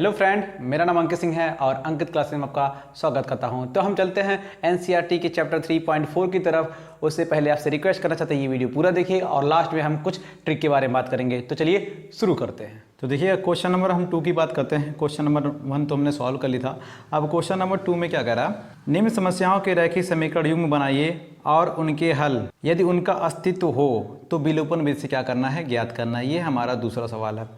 Hello friend, मेरा नाम अंकित सिंह है और अंकित क्लासेस में आपका स्वागत करता हूं। तो हम चलते हैं एनसीईआरटी के चैप्टर 3.4 की तरफ। उससे पहले आपसे रिक्वेस्ट करना चाहते हैं ये वीडियो पूरा देखिए और लास्ट में हम कुछ ट्रिक के बारे में बात करेंगे। तो चलिए शुरू करते हैं। तो देखिए क्वेश्चन नंबर हम 2 की बात करते हैं। क्वेश्चन नंबर 1 तो हमने सॉल्व कर लिया था। अब क्वेश्चन नंबर 2 में क्या कह रहा है, निम्न समस्याओं के रैखिक समीकरण युग्म बनाइए और उनके हल यदि उनका अस्तित्व हो तो विलोपन विधि से क्या करना है, ज्ञात करना है। ये हमारा दूसरा सवाल है।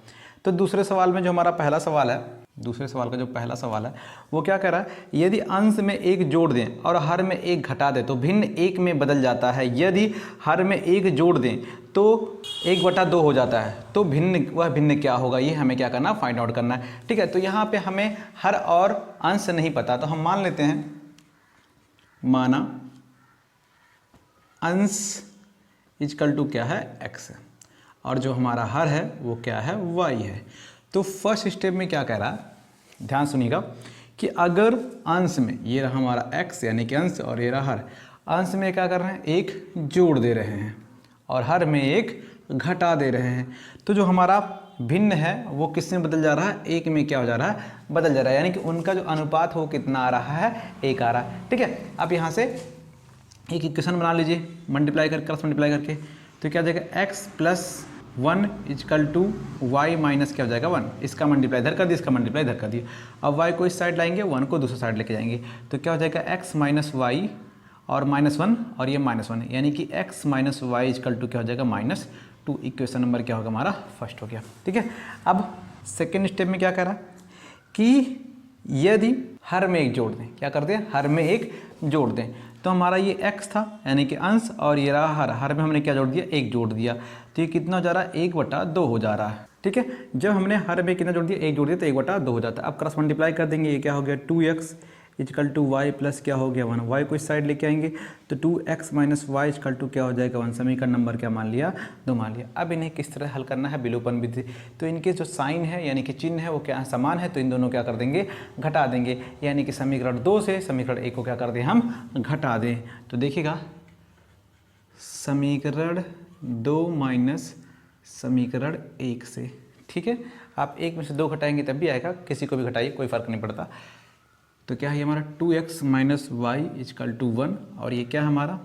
तो दूसरे सवाल में जो हमारा पहला सवाल है, दूसरे सवाल का जो पहला सवाल है वो क्या कह रहा है, यदि अंश में एक जोड़ दें और हर में एक घटा दें तो भिन्न एक में बदल जाता है। यदि हर में एक जोड़ दें तो 1/2 हो जाता है, तो वह भिन्न क्या होगा, ये हमें क्या करना, फाइंड आउट करना है। ठीक है, तो यहाँ पे हमें हर और अंश नहीं पता, तो हम मान लेते हैं, माना अंश इक्वल टू क्या है, x है, और जो हमारा हर है वो क्या है, y है। तो फर्स्ट स्टेप में क्या कह रहा है, ध्यान सुनिएगा कि अगर अंश में ये रहा हमारा x यानी कि अंश और ये रहा हर, अंश में क्या कर रहे हैं, एक जोड़ दे रहे हैं और हर में एक घटा दे रहे हैं। तो जो हमारा भिन्न है वो किस में बदल जा रहा है, एक में क्या हो जा रहा है, बदल जा रहा है। यानी कि उनका जो अनुपात हो कितना आ रहा है, 1 आ रहा है। ठीक है, अब यहाँ से एक इक्वेशन बना लीजिए, मल्टीप्लाई कर क्रॉस मल्टीप्लाई करके, तो क्या हो जाएगा, x + 1 equal to y minus क्या हो जाएगा 1। इसका मल्टीप्लाई इधर कर दिया, इसका मल्टीप्लाई इधर कर दिया। अब y को इस साइड लाएंगे, 1 को दूसरा साइड लेके जाएंगे, तो क्या हो जाएगा x - y और -1 और ये -1, यानी कि x - y इक्वल टू क्या हो जाएगा, -2। इक्वेशन नंबर क्या होगा, हमारा फर्स्ट हो गया। ठीक है, अब सेकेंड स्टेप में क्या कह रहा कि यदि हर में एक जोड़ दें, क्या कर दें, हर में एक जोड़ दें, तो हमारा ये x था यानी कि अंश और ये रहा हर, हर में हमने क्या जोड़ दिया, एक जोड़ दिया, तो ये कितना हो जा रहा है, 1/2 हो जा रहा है। ठीक है, जब हमने हर में कितना जोड़ दिया, एक जोड़ दिया, तो 1/2 हो जाता है। अब क्रॉस मल्टीप्लाई कर देंगे, ये क्या हो गया, 2x equal to Y plus क्या हो गया 1, y को इस साइड लेके आएंगे, तो 2x - y इक्वल टू क्या हो जाएगा 1। समीकरण नंबर क्या मान लिया, 2 मान लिया। अब इन्हें किस तरह हल करना है, विलोपन विधि। तो इनके जो साइन है यानी कि चिन्ह है वो क्या समान है, तो इन दोनों क्या कर देंगे, घटा देंगे, यानी कि समीकरण 2 से समीकरण 1 को क्या कर दें, हम घटा दें। तो देखिएगा, समीकरण 2 माइनस समीकरण 1 से, ठीक है, आप 1 में से 2 घटाएंगे तब भी आएगा, किसी को भी घटाइए कोई फ़र्क नहीं पड़ता। तो क्या है हमारा 2x - y इक्वल टू 1 और ये क्या हमारा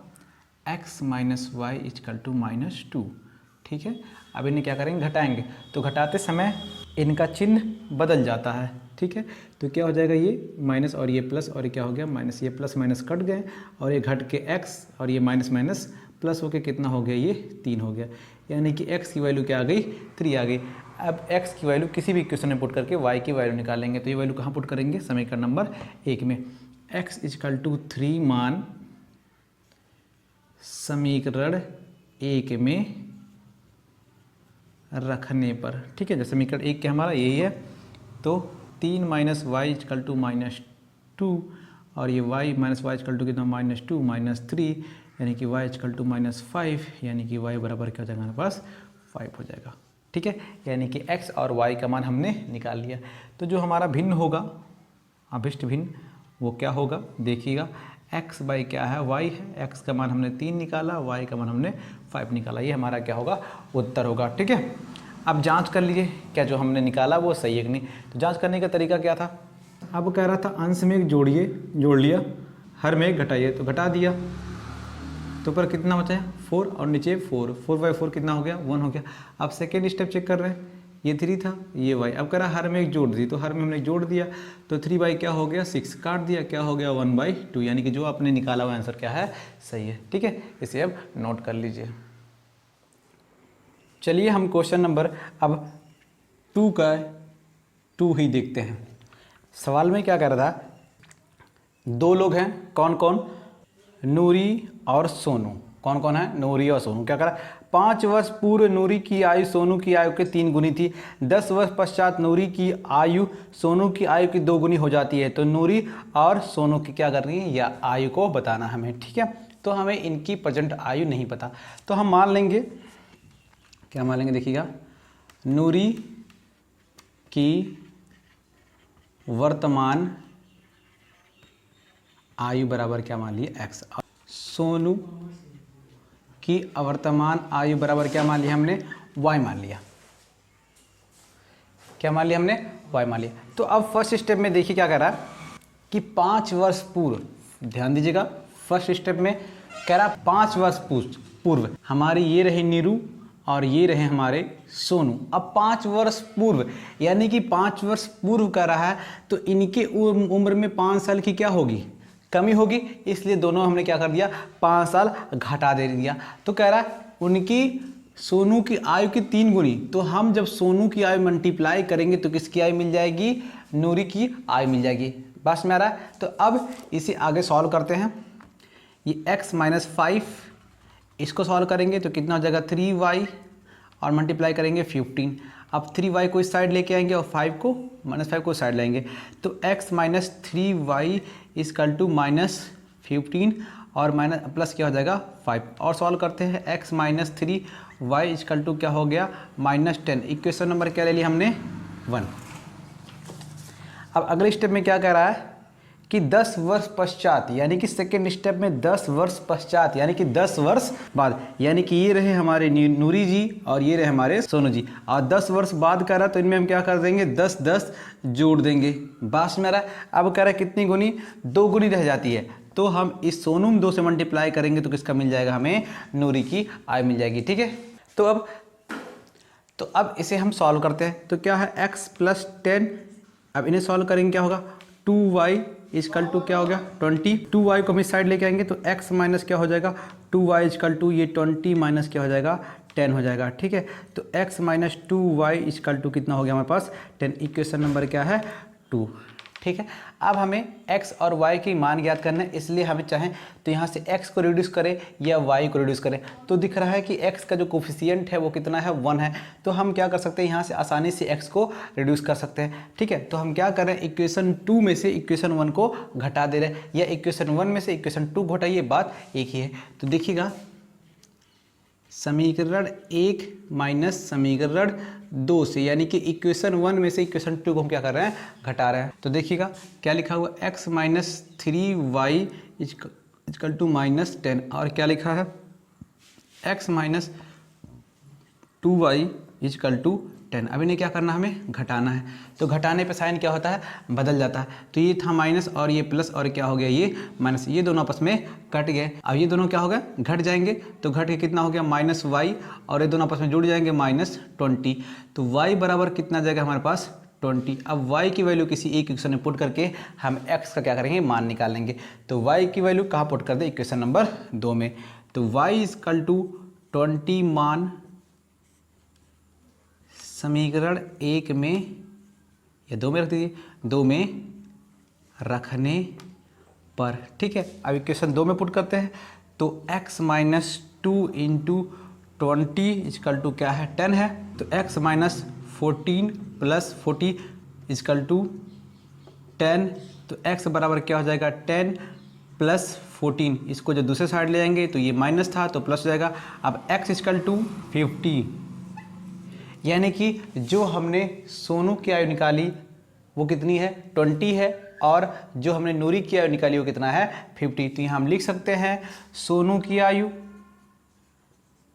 x - y इक्वल टू -2। ठीक है, अब इन्हें क्या करेंगे, घटाएंगे, तो घटाते समय इनका चिन्ह बदल जाता है। ठीक है, तो क्या हो जाएगा, ये माइनस और ये प्लस, और ये क्या हो गया माइनस, ये प्लस माइनस कट गए और ये घट के x और ये माइनस माइनस प्लस होके कितना हो गया, ये 3 हो गया, यानी कि x की वैल्यू क्या आ गई, 3 आ गई। अब x की वैल्यू किसी भी इक्वेशन में पुट करके y की वैल्यू निकालेंगे, तो ये वैल्यू कहाँ पुट करेंगे, समीकरण नंबर 1 में। x इक्वल टू 3 मान समीकरण 1 में रखने पर, ठीक है, जैसे समीकरण 1 के हमारा यही है, तो 3 - y इक्वल टू -2 और ये y - y इक्वल टू कितना, -2 -3, यानी कि y इक्वल टू -5, यानी कि y बराबर क्या हो जाएगा, हमारे पास 5 हो जाएगा। ठीक है, यानी कि x और y का मान हमने निकाल लिया। तो जो हमारा भिन्न होगा, अभिष्ट भिन्न, वो क्या होगा, देखिएगा, x बाई क्या है, y है, x का मान हमने 3 निकाला, y का मान हमने 5 निकाला, ये हमारा क्या होगा, उत्तर होगा। ठीक है, अब जांच कर लीजिए क्या जो हमने निकाला वो सही है कि नहीं। तो जांच करने का तरीका क्या था, अब कह रहा था अंश में एक जोड़ लिया, हर में एक घटाइए, तो घटा दिया, तो ऊपर कितना बचा है 4 और नीचे 4 कितना हो गया, 1 हो गया। अब सेकेंड स्टेप चेक कर रहे हैं, ये 3 था, ये y, अब कह रहा हर में एक जोड़ दी, तो हर में हमने जोड़ दिया, तो 3 क्या हो गया 6, काट दिया, क्या हो गया 1/2, यानी कि जो आपने निकाला हुआ आंसर क्या है, सही है। ठीक है, इसे अब नोट कर लीजिए। चलिए हम क्वेश्चन नंबर अब 2 का 2 ही देखते हैं। सवाल में क्या कह रहा था, 2 लोग हैं, कौन कौन, नूरी और सोनू। कौन कौन है, नूरी और सोनू। क्या करा, 5 वर्ष पूर्व नूरी की आयु सोनू की आयु के 3 गुनी थी, 10 वर्ष पश्चात नूरी की आयु सोनू की आयु की 2 गुनी हो जाती है। तो नूरी और सोनू की क्या करनी है, या आयु को बताना हमें। ठीक है, तो हमें इनकी प्रेजेंट आयु नहीं पता, तो हम मान लेंगे, क्या मान लेंगे, देखिएगा, नूरी की वर्तमान आयु बराबर क्या मान लिया, x, सोनू की अवर्तमान आयु बराबर क्या मान लिया हमने, y मान लिया। क्या मान लिया हमने, y मान लिया। तो अब फर्स्ट स्टेप में देखिए क्या कह रहा है कि 5 वर्ष पूर्व, ध्यान दीजिएगा, फर्स्ट स्टेप में कह रहा 5 वर्ष पूर्व हमारी ये रहे नीरू और ये रहे हमारे सोनू। अब 5 वर्ष पूर्व यानी कि 5 वर्ष पूर्व कर रहा है, तो इनके उम्र में 5 साल की क्या होगी, कमी होगी, इसलिए दोनों हमने क्या कर दिया, 5 साल घटा दे दिया। तो कह रहा है उनकी सोनू की आयु की 3 गुनी। तो हम जब सोनू की आयु मल्टीप्लाई करेंगे तो किसकी आयु मिल जाएगी, नूरी की आयु मिल जाएगी। बस में आ रहा है। तो अब इसे आगे सॉल्व करते हैं। ये x - 5 इसको सॉल्व करेंगे तो कितना हो जाएगा 3y और मल्टीप्लाई करेंगे 15। अब 3y को इस साइड लेके आएंगे और 5 को -5 को साइड लाएंगे, तो x - 3y = -15 और माइनस प्लस क्या हो जाएगा 5। और सॉल्व करते हैं, x - 3y = क्या हो गया -10। इक्वेशन नंबर क्या ले लिया हमने 1। अब अगले स्टेप में क्या कह रहा है कि 10 वर्ष पश्चात, यानी कि सेकेंड स्टेप में 10 वर्ष पश्चात यानी कि 10 वर्ष बाद, यानी कि ये रहे हमारे नूरी जी और ये रहे हमारे सोनू जी, और 10 वर्ष बाद कह रहा तो इनमें हम क्या कर देंगे 10 10 जोड़ देंगे। बास में रहा। अब कह रहा है कितनी गुनी, 2 गुनी रह जाती है, तो हम इस सोनू में 2 से मल्टीप्लाई करेंगे तो किसका मिल जाएगा, हमें नूरी की आय मिल जाएगी। ठीक है, तो अब इसे हम सॉल्व करते हैं। तो क्या है x + 10, अब इन्हें सॉल्व करेंगे क्या होगा 2y = क्या हो गया 20। 2y को हम इस साइड लेके आएंगे तो x माइनस क्या हो जाएगा 2y = ये 20 माइनस क्या हो जाएगा 10 हो जाएगा। ठीक है, तो x - 2y = कितना हो गया हमारे पास 10। इक्वेशन नंबर क्या है 2। ठीक है, अब हमें x और y की मान ज्ञात करना है, इसलिए हमें चाहें तो यहाँ से x को रिड्यूस करें या y को रिड्यूस करें। तो दिख रहा है कि x का जो कोफिशिएंट है वो कितना है 1 है, तो हम क्या कर सकते हैं यहाँ से आसानी से x को रिड्यूस कर सकते हैं। ठीक है, तो हम क्या कर रहे हैं इक्वेशन 2 में से इक्वेशन 1 को घटा दे रहे हैं, या इक्वेशन 1 में से इक्वेशन 2 घटाइए, बात एक ही है। तो देखिएगा समीकरण 1 माइनस समीकरण 2 से, यानी कि इक्वेशन 1 में से इक्वेशन 2 को हम क्या कर रहे हैं घटा रहे हैं। तो देखिएगा क्या लिखा हुआ x - 3y = -10 और क्या लिखा है x - 2y = 10। अब इन्हें क्या करना है, हमें घटाना है। तो घटाने पे साइन क्या होता है बदल जाता है, तो ये था माइनस और ये प्लस और क्या हो गया ये माइनस, ये दोनों आपस में कट गए। अब ये दोनों क्या हो गए घट जाएंगे, तो घट के कितना हो गया -y और ये दोनों आपस में जुड़ जाएंगे -20। तो y बराबर कितना जाएगा हमारे पास 20। अब y की वैल्यू किसी एक इक्वेशन में पुट करके हम x का क्या करेंगे मान निकालेंगे। तो y की वैल्यू कहाँ पुट कर दे इक्वेशन नंबर 2 में। तो y = 20 मान समीकरण 1 में या 2 में रख दीजिए, 2 में रखने पर। ठीक है, अब इक्वेशन 2 में पुट करते हैं, तो x - 2 × 20 = क्या है 10 है, तो x - 14 + 40 = 10। तो x बराबर क्या हो जाएगा 10 + 14, इसको जब दूसरे साइड ले जाएंगे तो ये माइनस था तो प्लस हो जाएगा। अब x = 50, यानी कि जो हमने सोनू की आयु निकाली वो कितनी है 20 है, और जो हमने नूरी की आयु निकाली वो कितना है 50। तो यहाँ हम लिख सकते हैं सोनू की आयु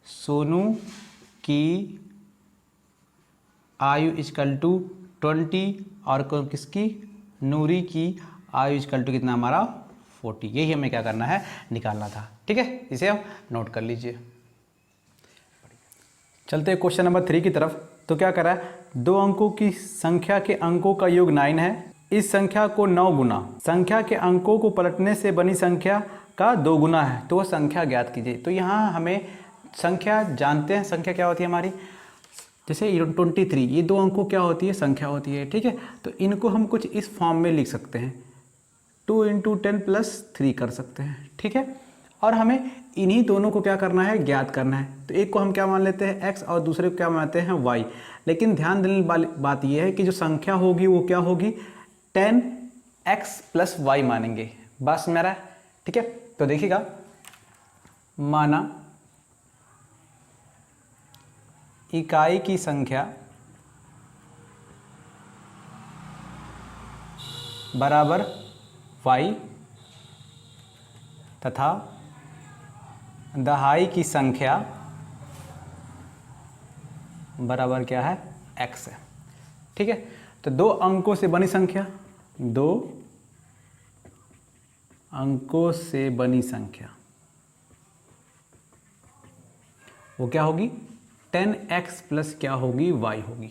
= 20 और किसकी नूरी की आयु = कितना हमारा 40। यही हमें क्या करना है निकालना था। ठीक है, इसे हम नोट कर लीजिए। चलते हैं क्वेश्चन नंबर 3 की तरफ। तो क्या करा है 2 अंकों की संख्या के अंकों का योग 9 है, इस संख्या को 9 गुना संख्या के अंकों को पलटने से बनी संख्या का 2 गुना है, तो वह संख्या ज्ञात कीजिए। तो यहाँ हमें संख्या जानते हैं, संख्या क्या होती है हमारी, जैसे 23 ये 2 अंकों क्या होती है संख्या होती है। ठीक है, तो इनको हम कुछ इस फॉर्म में लिख सकते हैं, 2 × 10 + 3 कर सकते हैं। ठीक है, और हमें इन्हीं दोनों को क्या करना है ज्ञात करना है। तो एक को हम क्या मान लेते हैं x और दूसरे को क्या मानते हैं y, लेकिन ध्यान देने वाली बात यह है कि जो संख्या होगी वो क्या होगी 10x + y मानेंगे। बात समझ में आ रहा है। ठीक है, तो देखिएगा माना इकाई की संख्या बराबर y तथा दहाई की संख्या बराबर क्या है x है। ठीक है। तो 2 अंकों से बनी संख्या, 2 अंकों से बनी संख्या वो क्या होगी, 10x प्लस क्या होगी, y होगी।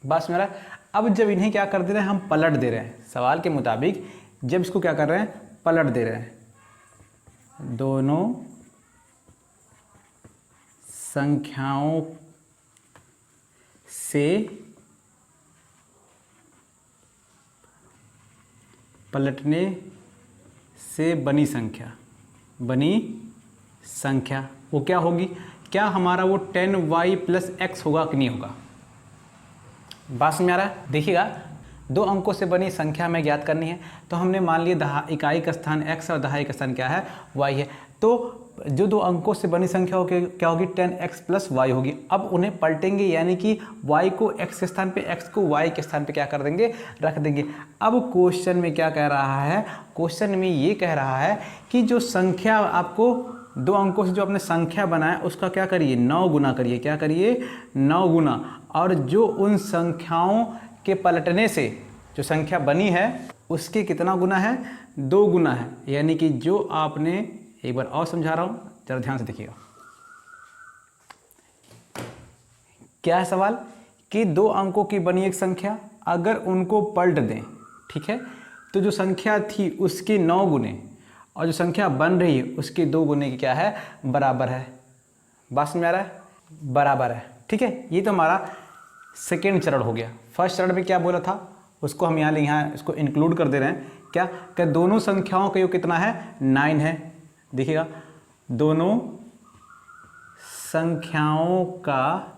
बस मेरा, अब जब इन्हें क्या कर दे रहे हैं, हम पलट दे रहे हैं सवाल के मुताबिक, जब इसको क्या कर रहे हैं, पलट दे रहे हैं, दोनों संख्याओं से पलटने से बनी संख्या वो क्या होगी, क्या हमारा वो 10y प्लस x होगा कि नहीं होगा। बात समझ आ रहा है। देखिएगा, 2 अंकों से बनी संख्या हमें ज्ञात करनी है, तो हमने मान लिया इकाई का स्थान x और दहाई का स्थान क्या है, y है। तो जो 2 अंकों से बनी संख्या क्या होगी, 10x प्लस y होगी। अब उन्हें पलटेंगे, यानी कि y को x के स्थान पे, x को y के स्थान पे क्या कर देंगे, रख देंगे। अब क्वेश्चन में क्या कह रहा है, क्वेश्चन में ये कह रहा है कि जो संख्या आपको 2 अंकों से जो आपने संख्या बनाया उसका क्या करिए, 9 गुना करिए। क्या करिए, 9 गुना। और जो उन संख्याओं के पलटने से जो संख्या बनी है उसके कितना गुना है, 2 गुना है। यानी कि जो आपने, एक बार और समझा रहा हूँ, जरा ध्यान से देखिएगा। क्या है सवाल कि 2 अंकों की बनी एक संख्या, अगर उनको पलट दें, ठीक है, तो जो संख्या थी उसके 9 गुने और जो संख्या बन रही है उसके 2 गुने की क्या है, बराबर है। बात समझ आ रहा है, बराबर है। ठीक है, ये तो हमारा सेकेंड चरण हो गया। फर्स्ट चरण में क्या बोला था उसको हम यहाँ इसको इंक्लूड कर दे रहे हैं। क्या दोनों संख्याओं का योग कितना है, 9 है। देखिएगा, दोनों संख्याओं का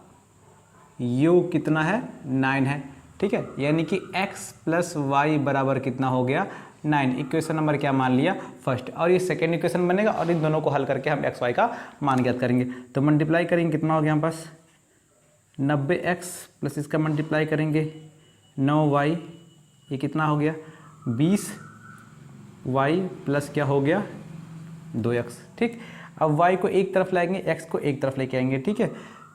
योग कितना है, 9 है। ठीक है, यानी कि x प्लस वाई बराबर कितना हो गया, 9। इक्वेशन नंबर क्या मान लिया, फर्स्ट। और ये सेकेंड इक्वेशन बनेगा और इन दोनों को हल करके हम x y का मान ज्ञात करेंगे। तो मल्टीप्लाई करेंगे, कितना हो गया हमारे पास, 90x प्लस इसका मल्टीप्लाई करेंगे 9y, ये कितना हो गया, 20y प्लस क्या हो गया, 2x। ठीक, अब y को एक तरफ लाएंगे, x को एक तरफ लेके आएंगे। ठीक है,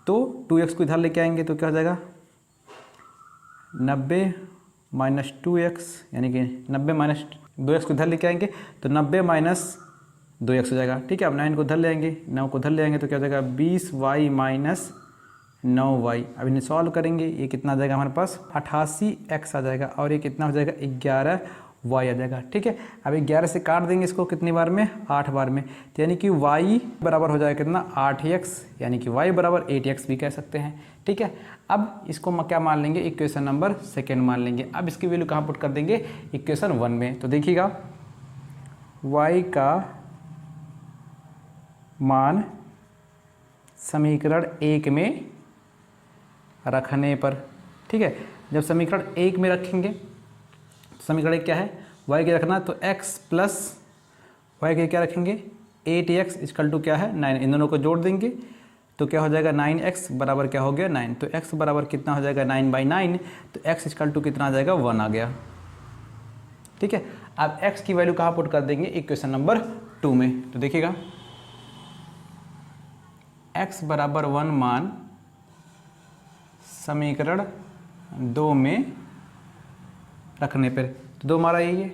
तो 2x को इधर लेके आएंगे तो क्या हो जाएगा, 90 माइनस 2x, यानी कि 90 माइनस 2x को इधर लेके आएंगे तो 90 माइनस 2x हो जाएगा। ठीक है, अब 9 को इधर ले आएंगे, 9 को इधर ले आएंगे तो क्या हो जाएगा, 20y माइनस 9y। अब इन्हें सॉल्व करेंगे, ये कितना आ जाएगा हमारे पास, 88x आ जाएगा और ये कितना हो जाएगा, 11y आ जाएगा। ठीक है, अब 11 से काट देंगे इसको कितनी बार में, 8 बार में। तो यानी कि y बराबर हो जाएगा कितना, 8x, यानी कि y बराबर 8x भी कह सकते हैं। ठीक है, अब इसको हम क्या मान लेंगे, इक्वेशन नंबर सेकेंड मान लेंगे। अब इसकी वैल्यू कहाँ पुट कर देंगे, इक्वेशन 1 में। तो देखिएगा, y का मान समीकरण 1 में रखने पर, ठीक है, जब समीकरण 1 में रखेंगे, समीकरण 1 क्या है, y के रखना, तो x प्लस y के क्या रखेंगे, 8x इक्वल टू क्या है, 9। इन दोनों को जोड़ देंगे तो क्या हो जाएगा, 9x बराबर क्या हो गया, 9। तो x बराबर कितना हो जाएगा, 9/9। तो x इक्वल टू कितना आ जाएगा, 1 आ गया। ठीक है, अब x की वैल्यू कहाँ पुट कर देंगे, इक्वेशन नंबर 2 में। तो देखिएगा, x बराबर 1 मान समीकरण 2 में रखने पर, तो 2 हमारा यही है,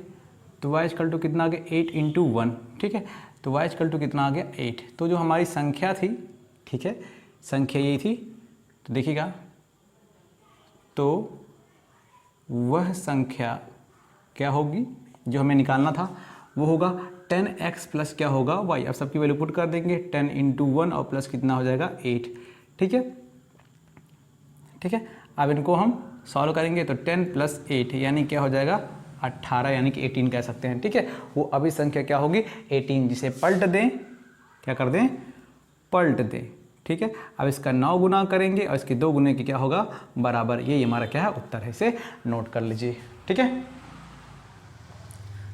तो y इक्वल टू कितना आ गया, 8 इंटू 1। ठीक है, तो y इक्वल टू कितना आ गया, 8। तो जो हमारी संख्या थी, ठीक है, संख्या यही थी। तो देखिएगा, तो वह संख्या क्या होगी जो हमें निकालना था, वो होगा 10x प्लस क्या होगा, y। अब सबकी वैल्यू पुट कर देंगे, 10 इंटू 1 और प्लस कितना हो जाएगा, 8। ठीक है, ठीक है, अब इनको हम सॉल्व करेंगे तो 10 प्लस 8 यानी क्या हो जाएगा, 18, यानी कि 18 कह सकते हैं। ठीक है, वो अभी संख्या क्या होगी, 18, जिसे पलट दें, क्या कर दें, पलट दें। ठीक है, अब इसका 9 गुना करेंगे और इसके 2 गुने की क्या होगा, बराबर। ये हमारा क्या है, उत्तर है, इसे नोट कर लीजिए। ठीक है,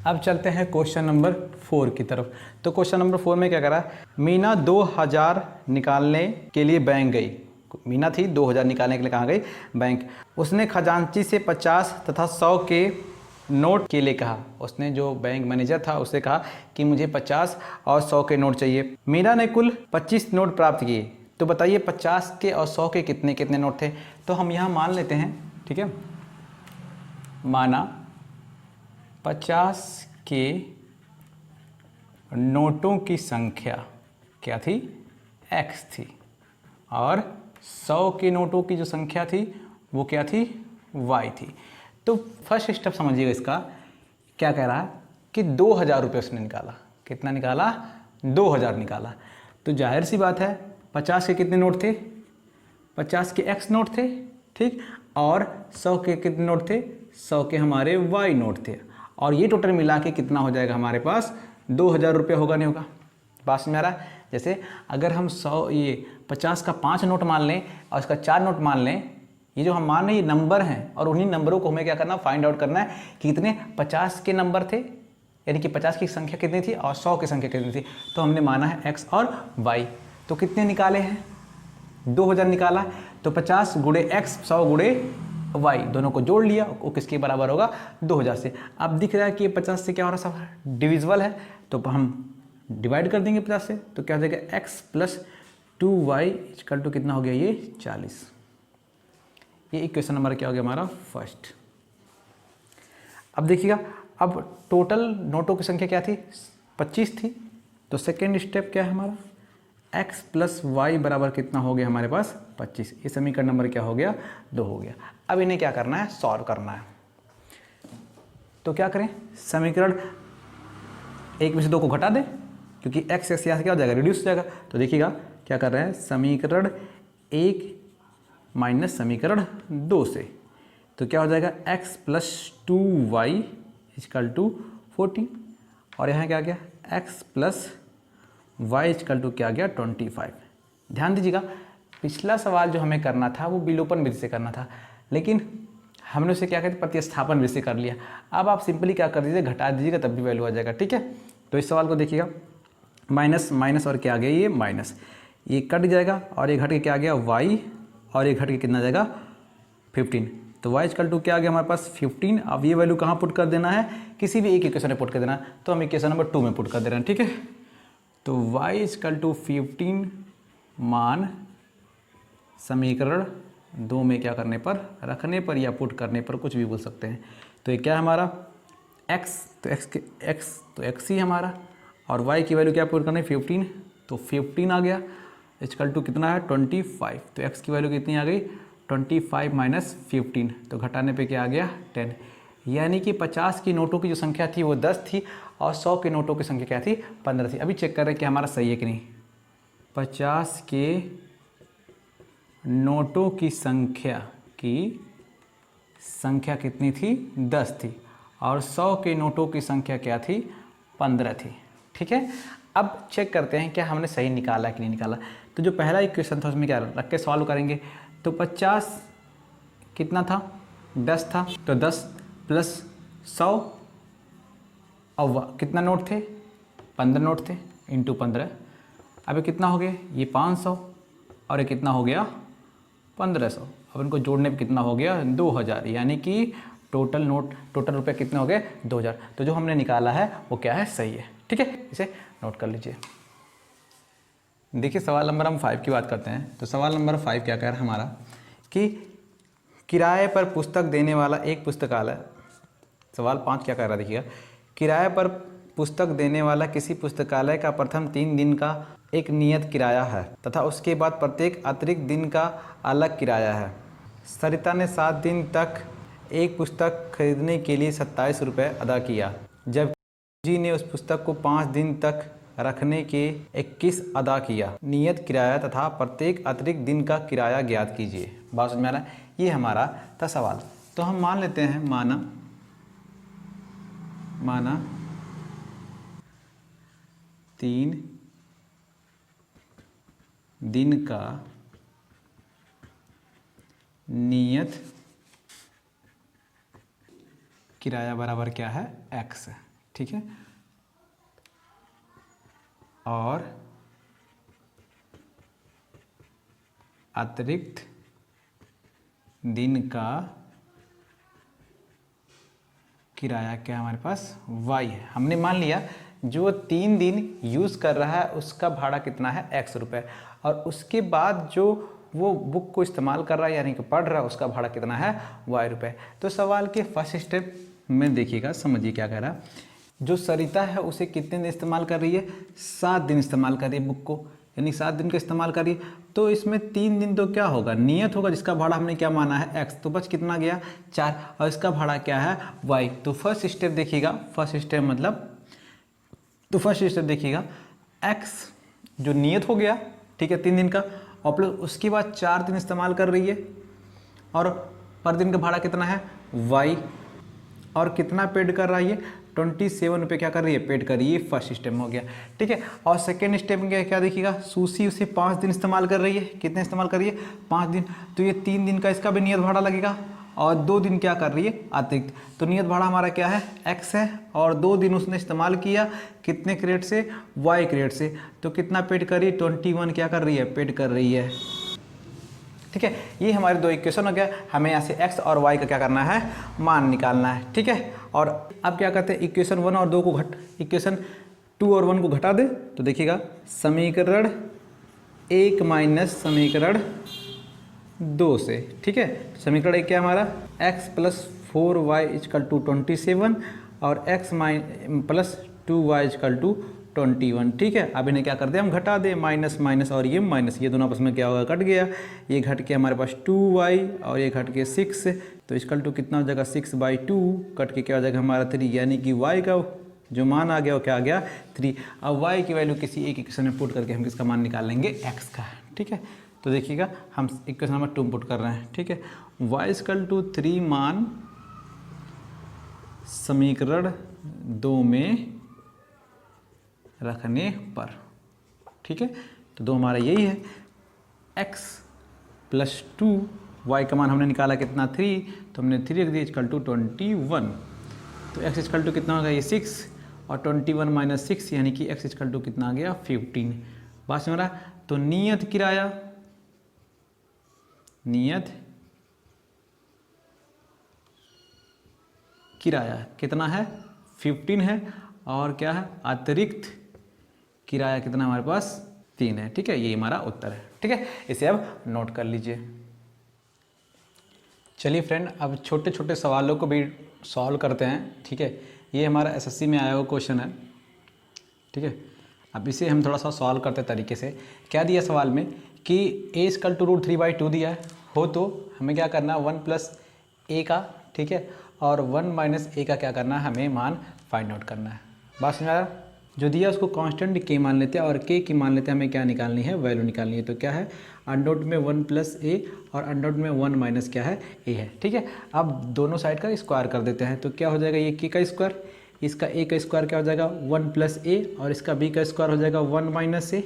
अब चलते हैं क्वेश्चन नंबर 4 की तरफ। तो क्वेश्चन नंबर 4 में क्या करा, मीना 2000 निकालने के लिए बैंक गई। मीना थी, 2000 निकालने के लिए कहाँ गई, बैंक। उसने खजांची से 50 तथा 100 के नोट के लिए कहा। उसने, जो बैंक मैनेजर था, उससे कहा कि मुझे 50 और 100 के नोट चाहिए। मीना ने कुल 25 नोट प्राप्त किए, तो बताइए 50 के और 100 के कितने कितने नोट थे। तो हम यहाँ मान लेते हैं, ठीक है, माना 50 के नोटों की संख्या क्या थी, x थी, और 100 के नोटों की जो संख्या थी वो क्या थी, y थी। तो फर्स्ट स्टेप समझिएगा इसका, क्या कह रहा है कि 2000 रुपये उसने निकाला। कितना निकाला, 2000 निकाला। तो जाहिर सी बात है 50 के कितने नोट थे, 50 के x नोट थे, ठीक, और 100 के कितने नोट थे, 100 के हमारे y नोट थे, और ये टोटल मिला के कितना हो जाएगा हमारे पास, 2000 रुपये होगा, नहीं होगा। बात समझ आ रहा है। जैसे अगर हम 50 का 5 नोट मान लें और इसका 4 नोट मान लें, ये जो हम मान रहे हैं ये नंबर हैं, और उन्हीं नंबरों को हमें क्या करना, फाइंड आउट करना है कि कितने 50 के नंबर थे, यानी कि 50 की संख्या कितनी थी और 100 की संख्या कितनी थी। तो हमने माना है x और y। तो कितने निकाले हैं, 2000 निकाला। तो 50 गुणे x, 100 गुणे y, दोनों को जोड़ लिया, वो किसके बराबर होगा, 2000 से। अब दिख रहा है कि ये 50 से क्या हो रहा है, सब डिविजिबल है, तो हम डिवाइड कर देंगे 50 से। तो क्या हो जाएगा, x plus 2y equal to कितना हो गया, ये 40। ये इक्वेशन नंबर क्या हो गया हमारा, फर्स्ट। अब देखिएगा, अब टोटल नोटों की संख्या क्या थी, 25 थी। तो सेकेंड स्टेप क्या है हमारा, x प्लस वाई बराबर कितना हो गया हमारे पास, 25। ये समीकरण नंबर क्या हो गया, 2 हो गया। अब इन्हें क्या करना है, सॉल्व करना है। तो क्या करें, समीकरण 1 में से 2 को घटा दें, क्योंकि x यहाँ से क्या हो जाएगा, रिड्यूस हो जाएगा। तो देखिएगा क्या कर रहे हैं, समीकरण 1 माइनस समीकरण 2 से, तो क्या हो जाएगा, x plus 2y equal to 14, और यहाँ क्या आ गया, x plus y equal to क्या आ गया, 25। ध्यान दीजिएगा, पिछला सवाल जो हमें करना था वो विलोपन विधि से करना था, लेकिन हमने उसे क्या कहते, प्रतिस्थापन विधि से कर लिया। अब आप सिंपली क्या कर दीजिए, घटा दीजिएगा, तब भी वैल्यू आ जाएगा, ठीक है। तो इस सवाल को देखिएगा, माइनस माइनस और क्या आ गया, ये माइनस, ये कट जाएगा, और ये घट के क्या आ गया, y, और ये घट के कितना जाएगा, 15। तो y इक्वल टू क्या आ गया हमारे पास, 15। अब ये वैल्यू कहाँ पुट कर देना है, किसी भी एक इक्वेशन में पुट कर देना है। तो हम इक्वेशन नंबर 2 में पुट कर दे रहे हैं, ठीक है। तो y इक्वल टू 15 मान समीकरण 2 में क्या करने पर, रखने पर या पुट करने पर, कुछ भी बोल सकते हैं। तो ये क्या है हमारा, x, तो x ही हमारा, और y की वैल्यू क्या पुट करनी है, 15। तो 15 आ गया, इक्वल टू कितना है, 25। तो x की वैल्यू कितनी आ गई, 25 माइनस 15, तो घटाने पे क्या आ गया, 10। यानी कि 50 की नोटों की जो संख्या थी वो 10 थी, और 100 के नोटों की संख्या क्या थी, 15 थी। अभी चेक कर रहे हैं कि हमारा सही है कि नहीं। 50 के नोटों की संख्या कितनी थी, 10 थी, और 100 के नोटों की संख्या क्या थी, 15 थी, ठीक है। अब चेक करते हैं क्या हमने सही निकाला कि नहीं निकाला। तो जो पहला इक्वेशन था उसमें क्या रख के सॉल्व करेंगे। तो 50 कितना था, 10 था, तो 10 प्लस 100, और कितना नोट थे, 15 नोट थे, इंटू 15। अब ये कितना हो गया, ये 500, और ये कितना हो गया, 1500। अब इनको जोड़ने पे कितना हो गया, 2000, यानी कि टोटल रुपए कितने हो गए, 2000। तो जो हमने निकाला है वो क्या है, सही है, ठीक है। इसे नोट कर लीजिए। देखिए सवाल नंबर हम 5 की बात करते हैं। तो सवाल नंबर 5 क्या कह रहा है हमारा, कि किराए पर पुस्तक देने वाला एक पुस्तकालय, सवाल 5 क्या कह रहा है देखिएगा, किराए पर पुस्तक देने वाला किसी पुस्तकालय का प्रथम 3 दिन का एक नियत किराया है तथा उसके बाद प्रत्येक अतिरिक्त दिन का अलग किराया है। सरिता ने 7 दिन तक एक पुस्तक खरीदने के लिए 27 रुपये अदा किया, जब जी ने उस पुस्तक को 5 दिन तक रखने के 21 अदा किया। नियत किराया तथा प्रत्येक अतिरिक्त दिन का किराया ज्ञात कीजिए। बात समझ में आ रहा है, ये हमारा था सवाल। तो हम मान लेते हैं, माना 3 दिन का नियत किराया बराबर क्या है, x, ठीक है, और अतिरिक्त दिन का किराया क्या हमारे पास, y है। हमने मान लिया जो 3 दिन यूज़ कर रहा है उसका भाड़ा कितना है, x रुपये, और उसके बाद जो वो बुक को इस्तेमाल कर रहा है यानी कि पढ़ रहा है, उसका भाड़ा कितना है y रुपये। तो सवाल के फर्स्ट स्टेप में देखिएगा, समझिए क्या कह रहा है। जो सरिता है उसे कितने दिन इस्तेमाल कर रही है, 7 दिन इस्तेमाल कर रही है बुक को, यानी 7 दिन का इस्तेमाल कर रही है। तो इसमें 3 दिन तो क्या होगा, नियत होगा, जिसका भाड़ा हमने क्या माना है x, तो बच कितना गया 4, और इसका भाड़ा क्या है y। तो फर्स्ट स्टेप देखिएगा, फर्स्ट स्टेप मतलब, तो फर्स्ट स्टेप देखिएगा x जो नियत हो गया, ठीक है 3 दिन का, और प्लस उसके बाद 4 दिन इस्तेमाल कर रही है, और पर दिन का भाड़ा कितना है y, और कितना पेड कर रहा है ये 27 रुपये क्या कर रही है पेड कर रही है। फर्स्ट स्टेप में हो गया, ठीक है। और सेकेंड स्टेप में क्या देखिएगा, सूसी उसे 5 दिन इस्तेमाल कर रही है, कितने इस्तेमाल कर रही है 5 दिन, तो ये 3 दिन का इसका भी नियत भाड़ा लगेगा, और 2 दिन क्या कर रही है अतिरिक्त। तो नियत भाड़ा हमारा क्या है x है, और 2 दिन उसने इस्तेमाल किया कितने क्रेडिट से y क्रेडिट से, तो कितना पेड कर रही है 21 क्या कर रही है पेड कर रही है, ठीक है। ये हमारे 2 इक्वेशन हो गया, हमें यहाँ से x और y का क्या करना है मान निकालना है, ठीक है। और अब क्या करते हैं, इक्वेशन 1 और 2 को इक्वेशन 2 और 1 को घटा दे, तो देखिएगा समीकरण 1 माइनस समीकरण 2 से, ठीक है। समीकरण 1 क्या हमारा x plus 4y is equal to 27 और x plus 2y is equal to 21, ठीक है। अब इन्हें क्या कर दे हम घटा दे, माइनस माइनस और ये माइनस, ये दोनों आपस में क्या होगा कट गया, ये घट के हमारे पास 2y और ये घट के 6, तो इजकल टू कितना हो जाएगा 6/2, कट के क्या हो जाएगा हमारा 3, यानी कि y का जो मान आ गया वो क्या आ गया 3। अब y की वैल्यू किसी एक इक्वेशन में पुट करके हम किसका मान निकाल लेंगे x का, ठीक है। तो देखिएगा हम इक्वेशन नंबर 2 पुट कर रहे हैं, ठीक है। y इजकल टू 3 मान समीकरण 2 में रखने पर, ठीक है। तो 2 हमारा यही है, x प्लस 2, y का मान हमने निकाला कितना 3, तो हमने 3 रख दिया इजकल टू 21, तो x इजकल टू कितना होगा ये 6, और 21 माइनस 6 यानी कि x इजकल टू कितना आ गया 15। बात समझ रहा, तो नियत किराया, नियत किराया कितना है 15 है, और क्या है अतिरिक्त किराया कितना हमारे पास 3 है, ठीक है। ये हमारा उत्तर है, ठीक है। इसे अब नोट कर लीजिए। चलिए फ्रेंड, अब छोटे छोटे सवालों को भी सॉल्व करते हैं, ठीक है। ये हमारा एसएससी में आया हुआ क्वेश्चन है, ठीक है। अब इसे हम थोड़ा सा सॉल्व करते तरीके से। क्या दिया सवाल में कि a इजकल टू √3/2 दिया है हो, तो हमें क्या करना है 1 प्लस a का, ठीक है, और 1 माइनस a का क्या करना है हमें मान फाइंड आउट करना है। बात समझ आया, जो दिया उसको कांस्टेंट k मान लेते हैं और k की मान लेते हैं, हमें क्या निकालनी है वैल्यू निकालनी है। तो क्या है अंडर रूट में 1 प्लस a और अंडर रूट में 1 माइनस क्या है a है, ठीक है। अब दोनों साइड का स्क्वायर कर देते हैं, तो क्या हो जाएगा ये k का स्क्वायर, इसका a का स्क्वायर क्या हो जाएगा 1 प्लस a, और इसका b का स्क्वायर हो जाएगा 1 माइनस a,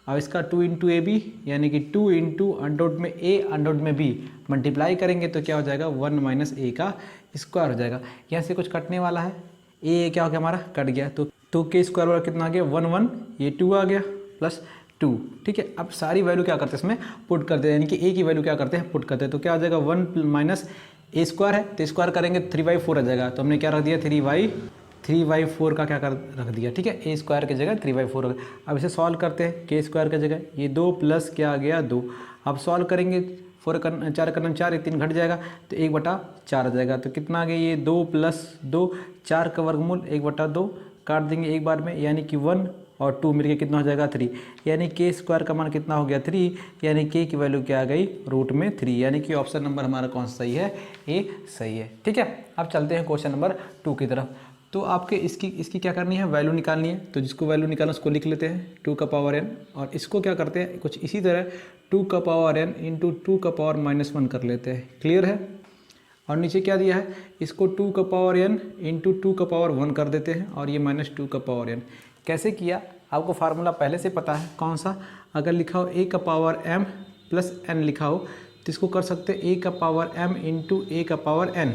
और इसका 2 इंटू ए बी, यानी कि 2 इंटू अंडर रूट में a अंडर रूट में b मल्टीप्लाई करेंगे तो क्या हो जाएगा 1 माइनस a का स्क्वायर हो जाएगा। यहाँ से कुछ कटने वाला है, a क्या हो गया हमारा कट गया, तो 2 स्क्वायर वाला कितना आ गया 1 1, ये 2 आ गया प्लस 2, ठीक है। अब सारी वैल्यू क्या करते हैं इसमें पुट करते हैं, यानी कि a की वैल्यू क्या करते हैं पुट करते हैं, तो क्या आ जाएगा 1 माइनस a स्क्वायर है, तो स्क्वायर करेंगे 3/4 आ जाएगा, तो हमने क्या रख दिया 3/4 का क्या कर रख दिया, ठीक है। a स्क्वायर की जगह 3/4। अब इसे सॉल्व करते हैं, k स्क्वायर की जगह ये 2 प्लस क्या आ गया 2, अब सॉल्व करेंगे 4 करना 4, ये 3 घट जाएगा तो 1/4 आ जाएगा, तो कितना आ गया ये 2 प्लस 2, 4 का वर्गमूल 1/2 काट देंगे एक बार में, यानी कि 1 और 2 मिलके कितना हो जाएगा 3, यानी k स्क्वायर का मान कितना हो गया 3, यानी k की वैल्यू क्या आ गई रूट में 3, यानी कि ऑप्शन नंबर हमारा कौन सा सही है ए सही है, ठीक है। अब चलते हैं क्वेश्चन नंबर 2 की तरफ। तो आपके इसकी क्या करनी है वैल्यू निकालनी है, तो जिसको वैल्यू निकालना उसको लिख लेते हैं 2 का पावर n, और इसको क्या करते हैं कुछ इसी तरह 2 का पावर n इंटू 2 का पावर -1 कर लेते हैं, क्लियर है। और नीचे क्या दिया है इसको 2 का पावर n इंटू 2 का पावर 1 कर देते हैं, और ये -2 का पावर n कैसे किया आपको फार्मूला पहले से पता है कौन सा, अगर लिखा हो a का पावर m प्लस n लिखा हो तो इसको कर सकते हैं a का पावर m इंटू a का पावर n,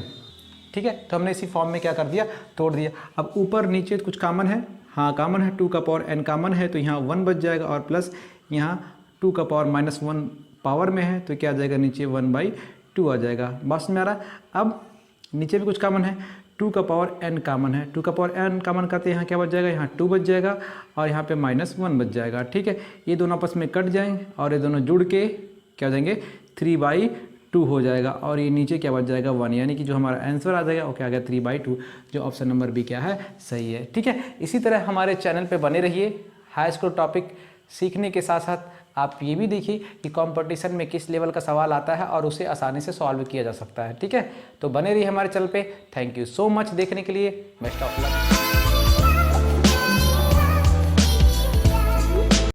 ठीक है। तो हमने इसी फॉर्म में क्या कर दिया तोड़ दिया। अब ऊपर नीचे कुछ कॉमन है, हाँ कॉमन है 2 का पावर n कॉमन है, तो यहाँ 1 बच जाएगा, और प्लस यहाँ 2 का पावर -1 पावर में है, तो क्या आ जाएगा नीचे 1/2 आ जाएगा। बस में आ रहा। अब नीचे भी कुछ कॉमन है, 2 का पावर n कॉमन है, 2 का पावर n कॉमन करते हैं, यहाँ क्या बच जाएगा यहाँ 2 बच जाएगा, और यहाँ पे -1 बच जाएगा, ठीक है। ये दोनों आपस में कट जाएंगे और ये दोनों जुड़ के क्या हो जाएंगे 3/2 हो जाएगा और ये नीचे क्या बच जाएगा 1, यानी कि जो हमारा आंसर आ जाएगा वो क्या आ गया 3/2, जो ऑप्शन नंबर बी क्या है सही है। ठीक है, इसी तरह हमारे चैनल पे बने रहिए। हाई स्कूल टॉपिक सीखने के साथ साथ आप ये भी देखिए कि कंपटीशन में किस लेवल का सवाल आता है और उसे आसानी से सॉल्व किया जा सकता है। ठीक है, तो बने रहिए हमारे चैनल पे। थैंक यू सो मच देखने के लिए। Best of luck.